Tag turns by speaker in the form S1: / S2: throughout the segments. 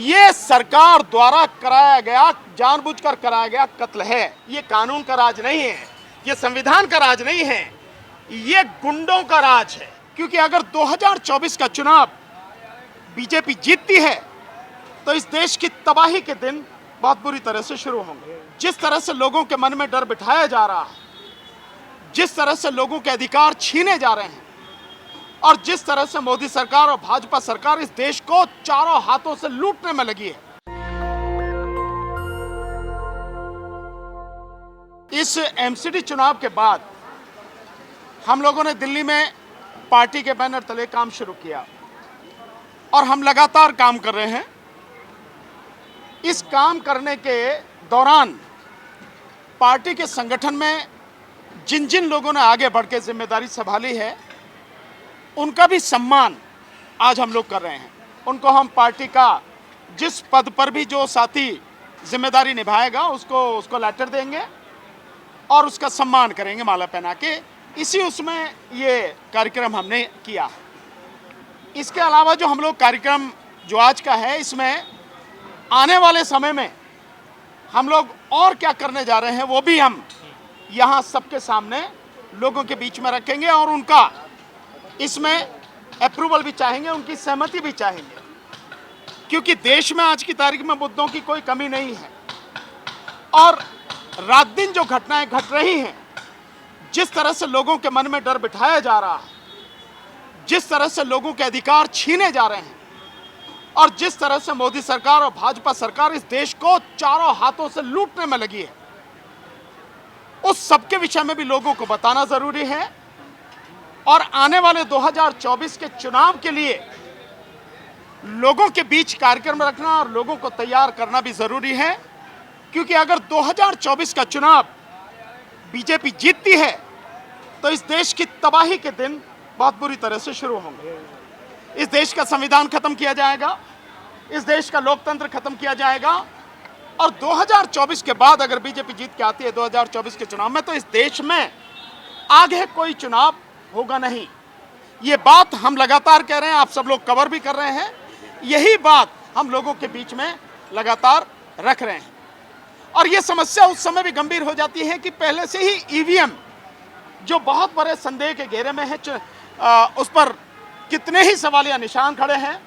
S1: ये सरकार द्वारा कराया गया, जानबूझकर कराया गया कत्ल है। ये कानून का राज नहीं है, ये संविधान का राज नहीं है, ये गुंडों का राज है। क्योंकि अगर 2024 का चुनाव बीजेपी जीतती है तो इस देश की तबाही के दिन बहुत बुरी तरह से शुरू होंगे। जिस तरह से लोगों के मन में डर बिठाया जा रहा है, जिस तरह से लोगों के अधिकार छीने जा रहे हैं और जिस तरह से मोदी सरकार और भाजपा सरकार इस देश को चारों हाथों से लूटने में लगी है, इस एमसीडी चुनाव के बाद हम लोगों ने दिल्ली में पार्टी के बैनर तले काम शुरू किया और हम लगातार काम कर रहे हैं। इस काम करने के दौरान पार्टी के संगठन में जिन जिन लोगों ने आगे बढ़ के जिम्मेदारी संभाली है, उनका भी सम्मान आज हम लोग कर रहे हैं। उनको हम पार्टी का जिस पद पर भी जो साथी जिम्मेदारी निभाएगा उसको लेटर देंगे और उसका सम्मान करेंगे माला पहना के। इसी उसमें ये कार्यक्रम हमने किया। इसके अलावा जो हम लोग कार्यक्रम जो आज का है, इसमें आने वाले समय में हम लोग और क्या करने जा रहे हैं वो भी हम यहाँ सबके सामने लोगों के बीच में रखेंगे और उनका इसमें अप्रूवल भी चाहेंगे, उनकी सहमति भी चाहेंगे। क्योंकि देश में आज की तारीख में मुद्दों की कोई कमी नहीं है और रात दिन जो घटनाएं घट रही हैं, जिस तरह से लोगों के मन में डर बिठाया जा रहा है, जिस तरह से लोगों के अधिकार छीने जा रहे हैं और जिस तरह से मोदी सरकार और भाजपा सरकार इस देश को चारों हाथों से लूटने में लगी है, उस सबके विषय में भी लोगों को बताना जरूरी है। और आने वाले 2024 के चुनाव के लिए लोगों के बीच कार्यक्रम रखना और लोगों को तैयार करना भी जरूरी है। क्योंकि अगर 2024 का चुनाव बीजेपी जीतती है तो इस देश की तबाही के दिन बहुत बुरी तरह से शुरू होंगे। इस देश का संविधान खत्म किया जाएगा, इस देश का लोकतंत्र खत्म किया जाएगा और 2024 के बाद अगर बीजेपी जीत के आती है 2024 के चुनाव में, तो इस देश में आगे कोई चुनाव होगा नहीं। ये बात हम लगातार कह रहे हैं, आप सब लोग कवर भी कर रहे हैं, यही बात हम लोगों के बीच में लगातार रख रहे हैं। और ये समस्या उस समय भी गंभीर हो जाती है कि पहले से ही ईवीएम जो बहुत बड़े संदेह के घेरे में है, उस पर कितने ही सवालिया निशान खड़े हैं।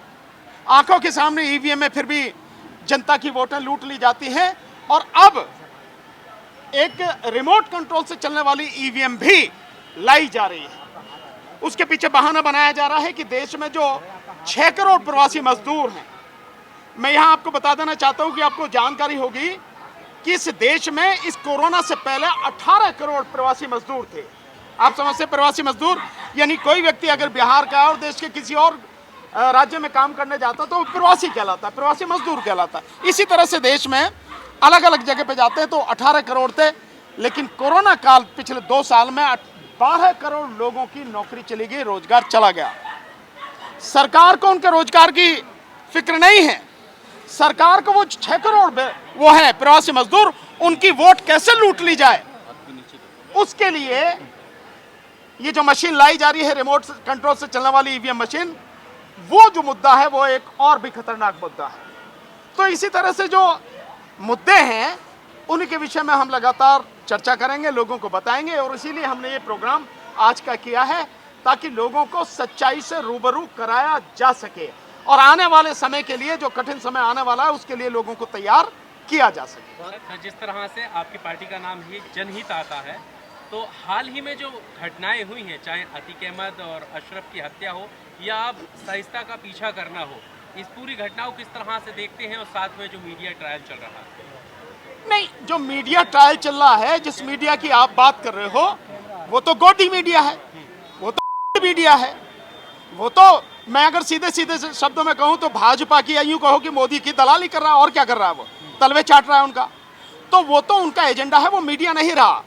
S1: आंखों के सामने ईवीएम में फिर भी जनता की वोटें लूट ली जाती हैं और अब एक रिमोट कंट्रोल से चलने वाली ईवीएम भी लाई जा रही है। उसके पीछे बहाना बनाया जा रहा है कि देश में जो 6 करोड़ प्रवासी मजदूर हैं, मैं यहां आपको बता देना चाहता हूं कि आपको जानकारी होगी कि इस देश में इस कोरोना से पहले 18 करोड़ प्रवासी मजदूर थे। आप समझते, प्रवासी मजदूर यानी कोई व्यक्ति अगर बिहार का और देश के किसी और राज्य में काम करने जाता तो प्रवासी कहलाता, प्रवासी मजदूर कहलाता। इसी तरह से देश में अलग अलग जगह पे जाते हैं तो 18 करोड़ थे, लेकिन कोरोना काल पिछले 2 साल में 12 करोड़ लोगों की नौकरी चली गई, रोजगार चला गया। सरकार को उनके रोजगार की फिक्र नहीं है। सरकार को वो 6 करोड़ वो है प्रवासी मजदूर, उनकी वोट कैसे लूट ली जाए, उसके लिए ये जो मशीन लाई जा रही है रिमोट कंट्रोल से चलने वाली ईवीएम मशीन, वो जो मुद्दा है वो एक और भी खतरनाक मुद्दा है। तो इसी तरह से जो मुद्दे हैं उन्हीं के विषय में हम लगातार चर्चा करेंगे, लोगों को बताएंगे और इसीलिए हमने ये प्रोग्राम आज का किया है ताकि लोगों को सच्चाई से रूबरू कराया जा सके और आने वाले समय के लिए, जो कठिन समय आने वाला है, उसके लिए लोगों को तैयार किया जा सके।
S2: जिस तरह से आपकी पार्टी का नाम ही जनहित आता है, तो हाल ही में जो घटनाएं हुई हैं, चाहे अतीक अहमद और अशरफ की हत्या हो या अब शाइस्ता का पीछा करना हो, इस पूरी घटना को किस तरह से देखते हैं और साथ में जो मीडिया ट्रायल चल रहा है?
S1: नहीं, जो मीडिया ट्रायल चल रहा है, जिस मीडिया की आप बात कर रहे हो, वो तो गोदी मीडिया है, वो तो मीडिया है, वो तो मैं अगर सीधे सीधे शब्दों में कहूं तो भाजपा की, यूं कहो कि मोदी की दलाली कर रहा है और क्या कर रहा है, वो तलवे चाट रहा है उनका। तो वो तो उनका एजेंडा है, वो मीडिया नहीं रहा,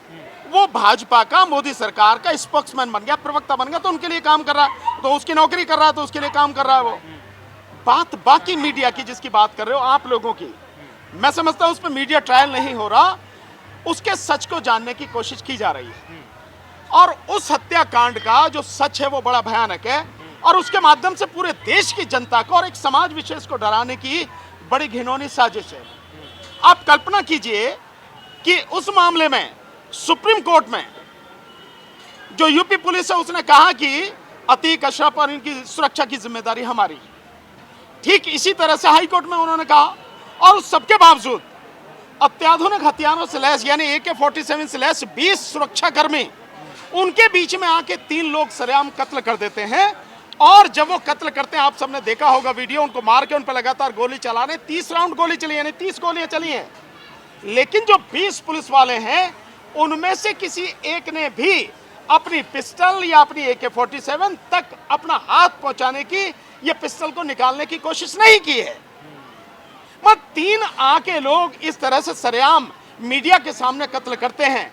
S1: वो भाजपा का, मोदी सरकार का स्पोक्समैन बन गया, प्रवक्ता बन गया, तो उनके लिए काम कर रहा है, तो उसकी नौकरी कर रहा है, तो उसके लिए काम कर रहा है वो। बात बाकी मीडिया की जिसकी बात कर रहे हो आप लोगों की, मैं समझता हूं उस पर मीडिया ट्रायल नहीं हो रहा, उसके सच को जानने की कोशिश की जा रही है और उस हत्याकांड का जो सच है वो बड़ा भयानक है और उसके माध्यम से पूरे देश की जनता को और एक समाज विशेष को डराने की बड़ी घिनौनी साजिश है। आप कल्पना कीजिए कि उस मामले में सुप्रीम कोर्ट में जो यूपी पुलिस है उसने कहा कि अतीक अशरफ और इनकी सुरक्षा की जिम्मेदारी हमारी। ठीक इसी तरह से हाई कोर्ट में उन्होंने कहा, और उस सबके बावजूद अत्याधुनिक हथियारों से लैस यानी AK-47 से लैस 20 सुरक्षाकर्मी उनके बीच में आके 3 लोग सरेआम कत्ल कर देते हैं। और जब वो कत्ल करते हैं, आप सबने देखा होगा वीडियो, उनको मार के उन पर लगातार गोली चला रहे, 30 राउंड गोली चली, यानी 30 गोलियां चली हैं। लेकिन जो 20 पुलिस वाले हैं उनमें से किसी एक ने भी अपनी पिस्टल या अपनी AK-47 तक अपना हाथ पहुंचाने की, ये पिस्टल को निकालने की कोशिश नहीं की है। मत 3 आके लोग इस तरह से सरेआम मीडिया के सामने कत्ल करते हैं।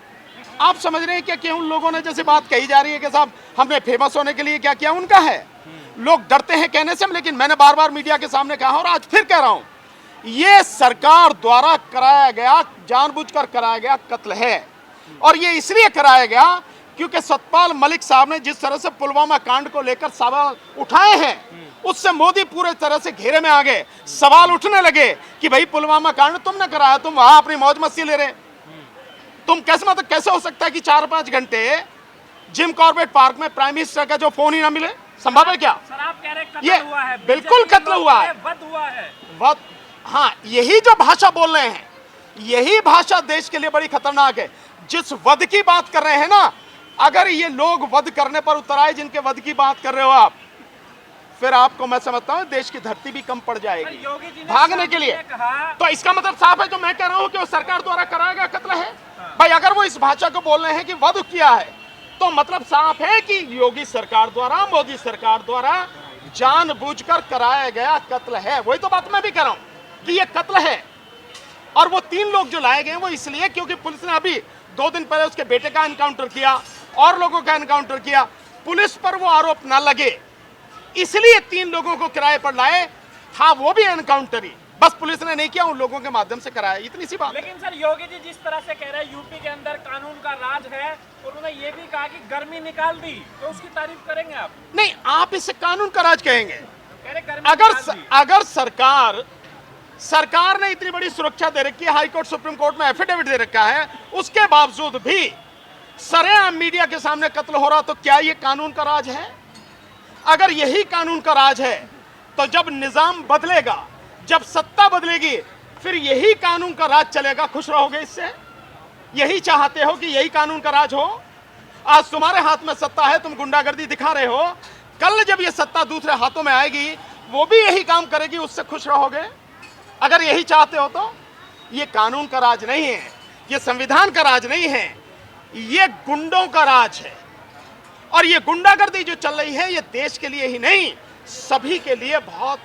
S1: आप समझ रहे हैं कि उन लोगों ने जैसे बात कही जा रही है कि साहब हमने फेमस होने के लिए क्या किया, उनका है। लोग डरते हैं कहने से, लेकिन मैंने बार बार मीडिया के सामने कहा और आज फिर कह रहा हूं, यह सरकार द्वारा कराया गया, जानबूझकर कराया गया कत्ल है। और ये इसलिए कराया गया क्योंकि सतपाल मलिक साहब ने जिस तरह से पुलवामा कांड को लेकर सवाल उठाए हैं, उससे मोदी पूरे तरह से घेरे में आ गए। सवाल उठने लगे कि भाई पुलवामा कांड तुमने कराया, तुम वहां अपनी मौज मस्ती ले रहे, तुम कैसे, मतलब कैसे हो सकता है कि 4-5 घंटे जिम कॉर्बेट पार्क में प्राइम मिनिस्टर का जो फोन ही ना मिले, संभव है क्या?
S3: सर आप कह रहे कत्ल
S1: ये
S3: हुआ है,
S1: बिल्कुल कत्ल हुआ है,
S3: वध हुआ है।
S1: वध, हाँ, यही जो भाषा बोल रहे हैं, यही भाषा देश के लिए बड़ी खतरनाक है। जिस वध की बात कर रहे हैं ना, अगर ये लोग वध करने पर उतर आए, जिनके वध की बात कर रहे हो आप, फिर आपको मैं समझता हूं देश की धरती भी कम पड़ जाएगी भागने के लिए। तो इसका मतलब साफ है, जो मैं कह रहा हूं कि वो सरकार द्वारा कराया गया कत्ल है। भाई अगर वो इस भाषा को बोल रहे हैं कि वध किया है, तो मतलब साफ है कि योगी सरकार द्वारा, मोदी सरकार द्वारा जानबूझकर कराया गया कत्ल है। वही तो बात मैं भी कह रहा हूं कि ये कत्ल है। और वो 3 लोग जो लाए गए वो इसलिए क्योंकि पुलिस ने अभी 2 दिन पहले उसके बेटे का एनकाउंटर किया और लोगों का एनकाउंटर किया, पुलिस पर वो आरोप ना लगे इसलिए 3 लोगों को किराए पर लाए, था वो भी एनकाउंटर ही, बस पुलिस ने नहीं किया, उन लोगों के माध्यम से कराया, इतनी सी बात।
S3: लेकिन सर योगी जी जिस तरह से कह रहे हैं यूपी के अंदर कानून का राज है, उन्होंने ये भी कहा कि गर्मी निकाल दी, तो उसकी तारीफ करेंगे आप?
S1: नहीं, आप इसे कानून का राज कहेंगे।
S3: कह रहे गर्मी निकाल दी।
S1: अगर सरकार ने इतनी बड़ी सुरक्षा दे रखी है, हाई कोर्ट सुप्रीम कोर्ट में एफिडेविट दे रखा है, उसके बावजूद भी सरेआम मीडिया के सामने कत्ल हो रहा, तो क्या ये कानून का राज है? अगर यही कानून का राज है तो जब निजाम बदलेगा, जब सत्ता बदलेगी, फिर यही कानून का राज चलेगा। खुश रहोगे इससे? यही चाहते हो कि यही कानून का राज हो? आज तुम्हारे हाथ में सत्ता है, तुम गुंडागर्दी दिखा रहे हो, कल जब ये सत्ता दूसरे हाथों में आएगी वो भी यही काम करेगी, उससे खुश रहोगे? अगर यही चाहते हो तो ये कानून का राज नहीं है, ये संविधान का राज नहीं है, ये गुंडों का राज है। और ये गुंडागर्दी जो चल रही है, ये देश के लिए ही नहीं, सभी के लिए बहुत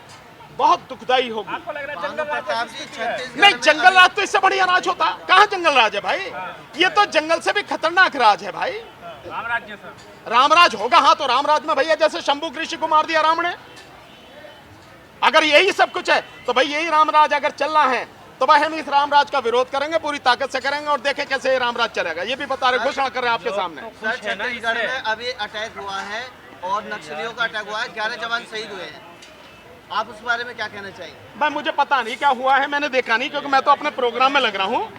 S1: बहुत दुखदाई होगी।
S3: आपको लग रहा है जंगल राज है?
S1: नहीं, जंगल राज तो इससे बढ़िया राज होता। कहाँ जंगल राज है भाई? ये तो जंगल से भी खतरनाक राज है भाई।
S3: रामराज्य सर,
S1: रामराज होगा। हाँ, तो रामराज में भैया जैसे शंभू ऋषि को मार दिया राम ने, अगर यही सब कुछ है तो भाई यही रामराज अगर चल रहा है तो भाई हम इस रामराज का विरोध करेंगे, पूरी ताकत से करेंगे और देखें कैसे ये रामराज चलेगा। ये भी बता रहे, घोषणा कर रहे हैं आपके सामने।
S4: सर छत्तीसगढ़ में अभी अटैक हुआ है और नक्सलियों का अटैक हुआ है, 11 जवान शहीद हुए हैं, आप उस बारे में क्या कहना चाहिए?
S1: भाई मुझे पता नहीं क्या हुआ है, मैंने देखा नहीं क्योंकि मैं तो अपने प्रोग्राम में लग रहा हूँ।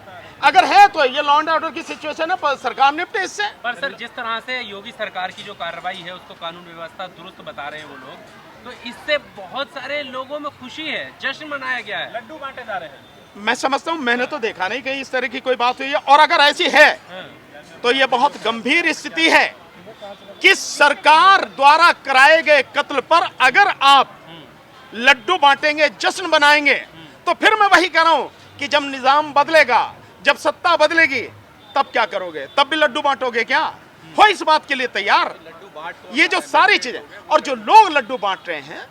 S1: अगर है तो ये लॉ एंड ऑर्डर की सिचुएशन है, पर सरकार निपटे इससे।
S2: पर सर जिस तरह से योगी सरकार की जो कार्रवाई है उसको कानून व्यवस्था दुरुस्त बता रहे हैं वो लोग, तो इससे बहुत सारे लोगों में खुशी है, जश्न मनाया गया है,
S3: लड्डू बांटे जा रहे हैं।
S1: मैं समझता हूँ, मैंने तो देखा नहीं कहीं इस तरह की कोई बात हुई है। और अगर ऐसी है तो ये बहुत गंभीर स्थिति है कि सरकार द्वारा कराए गए कत्ल पर अगर आप लड्डू बांटेंगे, जश्न बनाएंगे, तो फिर मैं वही कह रहा हूं कि जब निजाम बदलेगा, जब सत्ता बदलेगी, तब क्या करोगे? तब भी लड्डू बांटोगे क्या? हो इस बात के लिए तैयार? ये जो सारी चीजें और जो लोग लड्डू बांट रहे हैं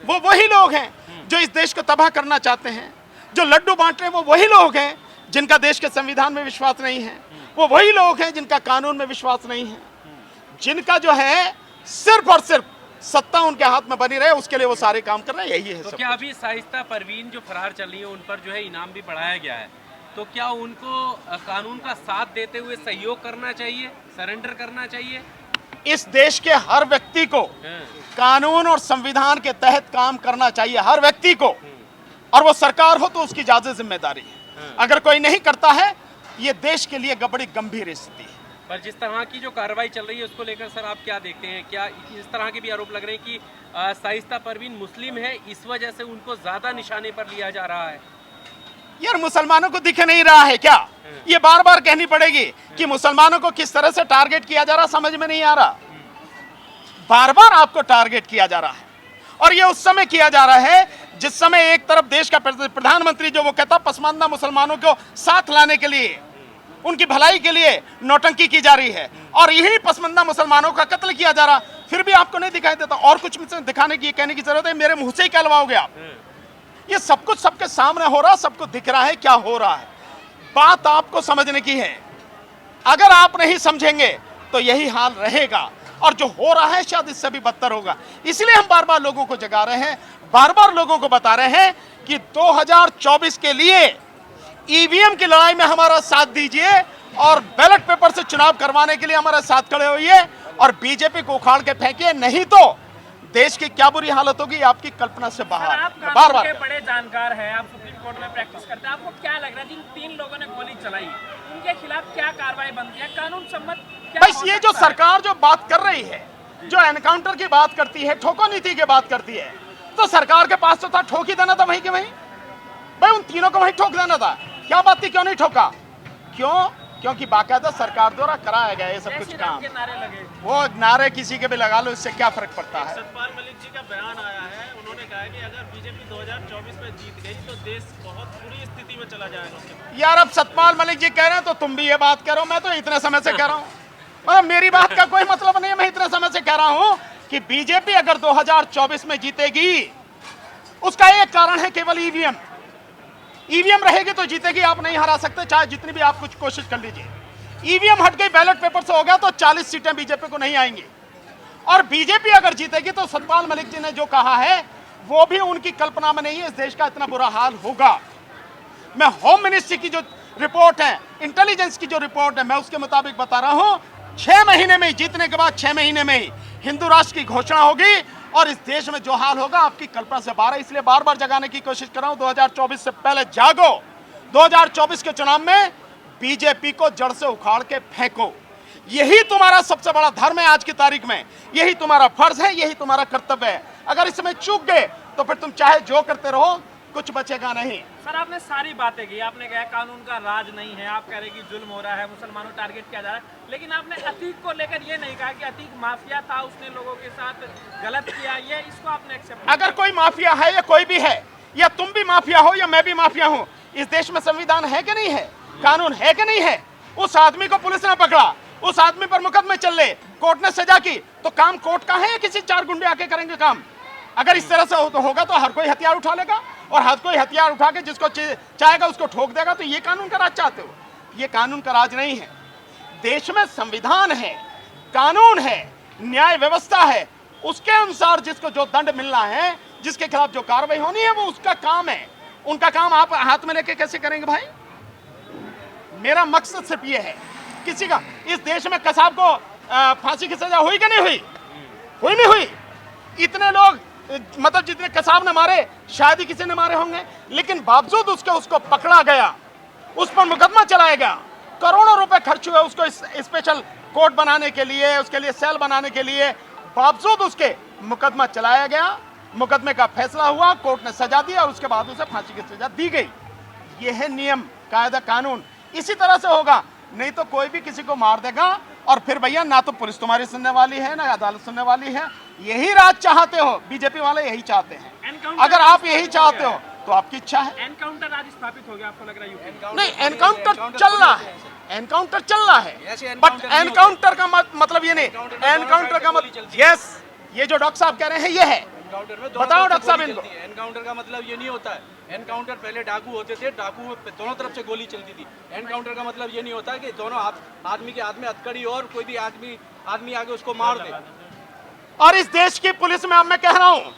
S1: वो वही लोग हैं जो इस देश को तबाह करना चाहते हैं। जो लड्डू बांट रहे हैं वो वही लोग हैं जिनका देश के संविधान में विश्वास नहीं है, वो वही लोग हैं जिनका कानून में विश्वास नहीं है, जिनका जो है सिर्फ और सिर्फ सत्ता उनके हाथ में बनी रहे, उसके लिए वो सारे काम कर रहे हैं। यही है
S2: तो
S1: सब।
S2: क्या अभी शाइस्ता परवीन जो फरार चल रही है उन पर जो है इनाम भी बढ़ाया गया है, तो क्या उनको कानून का साथ देते हुए सहयोग करना चाहिए, सरेंडर करना चाहिए?
S1: इस देश के हर व्यक्ति को कानून और संविधान के तहत काम करना चाहिए, हर व्यक्ति को। और वो सरकार हो तो उसकी ज्यादा जिम्मेदारी है। अगर कोई नहीं करता है, ये देश के लिए बड़ी गंभीर स्थिति है।
S2: पर जिस तरह की जो कार्रवाई चल रही है उसको लेकर सर आप क्या देखते हैं? क्या इस तरह के भी आरोप लग रहे हैं कि शाइस्ता परवीन मुस्लिम है, इस वजह से उनको ज्यादा निशाने पर लिया जा रहा है?
S1: यार मुसलमानों को दिख नहीं रहा है क्या? ये बार बार कहनी पड़ेगी कि मुसलमानों को किस तरह से टारगेट किया जा रहा, समझ में नहीं आ रहा। बार बार आपको टारगेट किया जा रहा है, और ये उस समय किया जा रहा है जिस समय एक तरफ देश का प्रधानमंत्री जो वो कहता पसमानदा मुसलमानों को साथ लाने के लिए, उनकी भलाई के लिए नौटंकी की जा रही है, और यही पसमानदा मुसलमानों का कत्ल किया जा रहा, फिर भी आपको नहीं दिखाई देता। और कुछ दिखाने की, कहने की जरूरत है? मेरे मुंह से ही कहलवाओगे आप? ये सब कुछ सबके सामने हो रहा, सबको दिख रहा है क्या हो रहा है। बात आपको समझने की है। अगर आप नहीं समझेंगे तो यही हाल रहेगा, और जो हो रहा है शायद इससे भी बदतर होगा। इसलिए हम बार बार लोगों को जगा रहे हैं, बार बार लोगों को बता रहे हैं कि 2024 के लिए ईवीएम की लड़ाई में हमारा साथ दीजिए, और बैलेट पेपर से चुनाव करवाने के लिए हमारे साथ खड़े होइए, और बीजेपी को उखाड़ के फेंकिए, नहीं तो देश की क्या बुरी हालत होगी आपकी कल्पना से बाहर।
S3: आप
S1: बार बार
S3: के बड़े जानकार हैं, आप सुप्रीम कोर्ट में प्रैक्टिस करते हैं, आपको क्या लग रहा है जिन 3 लोगों ने गोली चलाई उनके खिलाफ क्या कार्रवाई बनती है, कानून सम्मत क्या
S1: बस
S3: हो
S1: ये जो
S3: सकता है?
S1: सरकार जो बात कर रही है, जो एनकाउंटर की बात करती है, ठोको नीति की बात करती है, तो सरकार के पास तो था, ठोक ही देना था वहीं के वहीं। भाई उन तीनों को वहीं ठोक देना था, क्या बात थी, क्यों नहीं ठोका? क्यों? क्योंकि बाकायदा सरकार द्वारा कराया गया ये सब
S3: जय
S1: कुछ
S3: श्री राम
S1: काम।
S3: के नारे लगे।
S1: वो नारे किसी के भी लगा लो, इससे क्या फर्क पड़ता है?
S5: सतपाल मलिक जी का बयान आया है, उन्होंने कहा है कि अगर बीजेपी 2024 में जीत गई तो देश बहुत बुरी स्थिति में चला जाएगा।
S1: यार अब सतपाल मलिक जी कह रहे हैं तो तुम भी ये बात करो, मैं तो इतने समय से कह रहा हूँ, मतलब मेरी बात का कोई मतलब नहीं है। मैं इतने समय से कह रहा हूँ कि बीजेपी अगर 2024 में जीतेगी, उसका एक कारण है केवल ईवीएम। ईवीएम रहेगी तो जीतेगी, आप नहीं हरा सकते, चाहे जितनी भी आप कुछ कोशिश कर लीजिए। ईवीएम हट गई, बैलेट पेपर से हो गया, तो 40 सीटें बीजेपी को नहीं आएंगी। और बीजेपी अगर जीतेगी तो सतपाल मलिक जी ने जो कहा है वो भी उनकी कल्पना में नहीं है, इस देश का इतना बुरा हाल होगा। मैं होम मिनिस्ट्री की जो रिपोर्ट है, इंटेलिजेंस की जो रिपोर्ट है, मैं उसके मुताबिक बता रहा हूं, 6 महीने में ही, जीतने के बाद 6 महीने में ही हिंदू राष्ट्र की घोषणा होगी, और इस देश में जो हाल होगा आपकी कल्पना से बाहर है। इसलिए बार बार जगाने की कोशिश कर रहा हूं, 2024 से पहले जागो। 2024 के चुनाव में बीजेपी को जड़ से उखाड़ के फेंको। यही तुम्हारा सबसे बड़ा धर्म है आज की तारीख में, यही तुम्हारा फर्ज है, यही तुम्हारा कर्तव्य है। अगर इसमें चूक गए तो फिर तुम चाहे जो करते रहो, कुछ बचेगा नहीं।
S3: सर आपने सारी बातें की, आपने कहा कानून का राज नहीं है, आप कह रहे कि जुल्म हो रहा है, मुसलमानों टारगेट किया जा रहा है, लेकिन आपने अतीक को लेकर ये नहीं कहा कि अतीक माफिया था, उसने लोगों के साथ गलत किया, ये इसको आपने एक्सेप्ट।
S1: अगर कोई माफिया है या कोई भी है, या तुम भी माफिया हो या मैं भी माफिया हूं, इस देश में संविधान है कि नहीं है, कानून है कि नहीं है? उस आदमी को पुलिस ने पकड़ा, उस आदमी पर मुकदमे चल रहे, कोर्ट ने सजा की, तो काम कोर्ट का है या किसी 4 गुंडे आके करेंगे काम? अगर इस तरह से होगा तो हर कोई हथियार उठा लेगा, और हर कोई हथियार उठा के जिसको चाहेगा उसको ठोक देगा। तो ये कानून का राज चाहते हो? ये कानून का राज नहीं है। देश में संविधान है, कानून है, न्याय व्यवस्था है, उसके अनुसार जिसको जो दंड मिलना है, जिसके खिलाफ जो कार्रवाई होनी है, वो उसका काम है। उनका काम आप हाथ में लेके कैसे करेंगे भाई? मेरा मकसद सिर्फ ये है, किसी का इस देश में कसाब को फांसी की सजा हुई कि नहीं हुई? हुई नहीं हुई? इतने लोग, मतलब जितने कसाब ने मारे शायद ही किसी ने मारे होंगे, लेकिन बावजूद उसको पकड़ा गया, उस पर मुकदमा चलाया गया, करोड़ों रुपए खर्च हुए उसको स्पेशल कोर्ट बनाने के लिए, उसके लिए सेल बनाने के लिए, बावजूद उसके मुकदमा चलाया गया, मुकदमे का फैसला हुआ, कोर्ट ने सजा दी और उसके बाद उसे फांसी की सजा दी गई। यह है नियम, कायदा, कानून। इसी तरह से होगा, नहीं तो कोई भी किसी को मार देगा, और फिर भैया ना तो पुलिस तुम्हारी सुनने वाली है ना अदालत सुनने वाली है। यही राज चाहते हो, बीजेपी वाले यही चाहते हैं। अगर आप यही चाहते हो तो आपकी इच्छा है।
S3: एनकाउंटर आज स्थापित हो गया, आपको लग रहा है यूपी?
S1: नहीं, एनकाउंटर चल रहा है, एनकाउंटर चल रहा है, बट एनकाउंटर का मतलब ये नहीं, एनकाउंटर का मतलब, यस, ये जो डॉक्टर साहब कह रहे हैं ये है।
S5: एनकाउंटर में
S1: बताओ डॉक्टर साहब इनको।
S5: एनकाउंटर का मतलब ये नहीं होता है, एनकाउंटर पहले डाकू होते थे, डाकू में दोनों तरफ से गोली चलती थी। एनकाउंटर का मतलब ये नहीं होता है कि दोनों आदमी के हाथ में हथकड़ी और कोई भी आदमी आगे उसको मार दे।
S1: और इस देश की पुलिस में, अब मैं कह रहा हूं,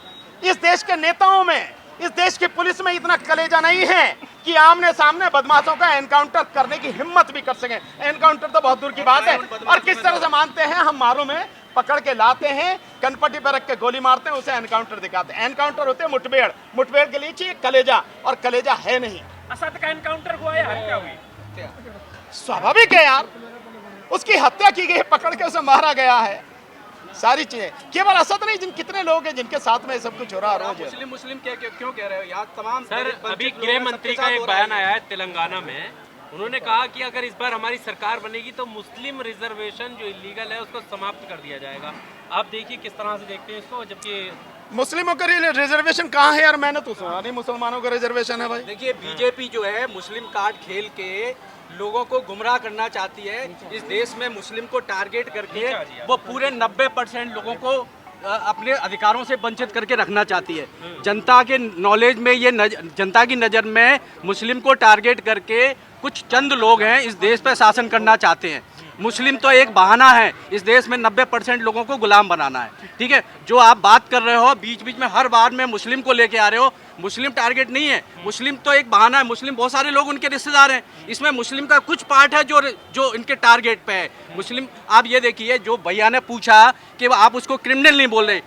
S1: इस देश के नेताओं में, इस देश की पुलिस में इतना कलेजा नहीं है कि आमने सामने बदमाशों का एनकाउंटर करने की हिम्मत भी कर सके। एनकाउंटर तो बहुत दूर की बात है। और किस तरह से मानते हैं हम मारों में पकड़ के लाते हैं, कनपट्टी पर रख के गोली मारते हैं, उसे एनकाउंटर दिखाते हैं। एनकाउंटर होते हैं मुठभेड़, मुठभेड़ के लिए चाहिए कलेजा, और कलेजा है नहीं।
S3: असद का एनकाउंटर हुआ या हत्या हुई?
S1: स्वाभाविक है यार, उसकी हत्या की गई, पकड़ के उसे मारा गया है। सारी चीजें, केवल असद नहीं, जिन कितने लोग हैं जिनके साथ में सब कुछ हो रहा रोज।
S5: मुस्लिम मुस्लिम क्यों कह रहे हो? यहाँ तमाम
S2: सर, अभी गृह मंत्री का एक बयान आया है तेलंगाना में। उन्होंने कहा कि अगर इस बार हमारी सरकार बनेगी तो मुस्लिम रिजर्वेशन जो इलीगल है उसको समाप्त कर दिया जाएगा। आप देखिए किस तरह से देखते हैं इसको, जबकि
S1: मुस्लिमों का रिजर्वेशन कहाँ है यार? मैंने तो सुना नहीं मुसलमानों का रिजर्वेशन है भाई।
S5: देखिए, बीजेपी जो है मुस्लिम कार्ड खेल के लोगों को गुमराह करना चाहती है। इस देश में मुस्लिम को टारगेट करके वो पूरे 90% लोगों को अपने अधिकारों से वंचित करके रखना चाहती है। जनता के नॉलेज में ये जनता की नज़र में मुस्लिम को टारगेट करके कुछ चंद लोग हैं इस देश पर शासन करना चाहते हैं। मुस्लिम तो एक बहाना है, इस देश में 90% लोगों को गुलाम बनाना है। ठीक है, जो आप बात कर रहे हो बीच बीच में हर बार में मुस्लिम को लेके आ रहे हो, मुस्लिम टारगेट नहीं है, मुस्लिम तो एक बहाना है। मुस्लिम बहुत सारे लोग उनके रिश्तेदार हैं, इसमें मुस्लिम का कुछ पार्ट है जो इनके टारगेट पे है। मुस्लिम, आप ये देखिए, जो भैया ने पूछा कि आप उसको क्रिमिनल नहीं बोल रहे,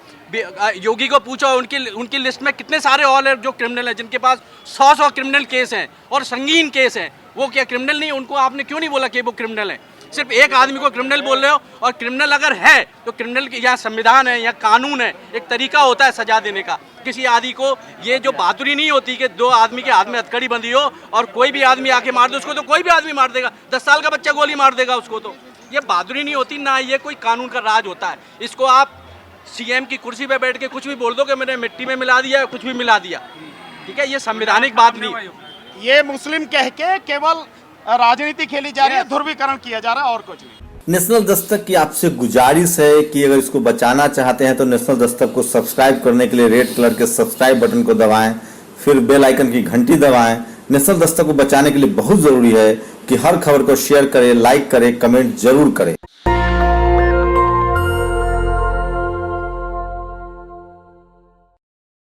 S5: योगी को पूछो उनकी लिस्ट में कितने सारे और हैं जो क्रिमिनल हैं, जिनके पास 100 क्रिमिनल केस हैं और संगीन केस हैं, वो क्या क्रिमिनल नहीं? उनको आपने क्यों नहीं बोला कि वो क्रिमिनल है? सिर्फ एक आदमी को क्रिमिनल बोल रहे हो, और क्रिमिनल अगर है तो क्रिमिनल की यहाँ संविधान है, यहाँ कानून है, एक तरीका होता है सजा देने का। किसी आदमी को ये जो बहादुरी नहीं होती कि 2 आदमी के हाथ में हथकड़ी बंधी हो और कोई भी आदमी आके मार दे उसको, तो कोई भी आदमी मार देगा, 10 साल का बच्चा गोली मार देगा उसको। तो ये बहादुरी नहीं होती ना, ये कोई कानून का राज होता है। इसको आप सीएम की कुर्सी पे बैठ के कुछ भी बोल दो कि मैंने मिट्टी में मिला दिया, कुछ भी मिला दिया। ठीक है, ये संवैधानिक बात नहीं।
S1: ये मुस्लिम कह के केवल राजनीति खेली जा रही है, ध्रुवीकरण किया जा रहा है और कुछ नहीं।
S6: नेशनल दस्तक की आपसे गुजारिश है कि अगर इसको बचाना चाहते हैं तो नेशनल दस्तक को सब्सक्राइब करने के लिए रेड कलर के सब्सक्राइब बटन को दबाएं, फिर बेल आइकन की घंटी दबाएं। नेशनल दस्तक को बचाने के लिए बहुत जरूरी है कि हर खबर को शेयर करें, लाइक करें, कमेंट जरूर करें।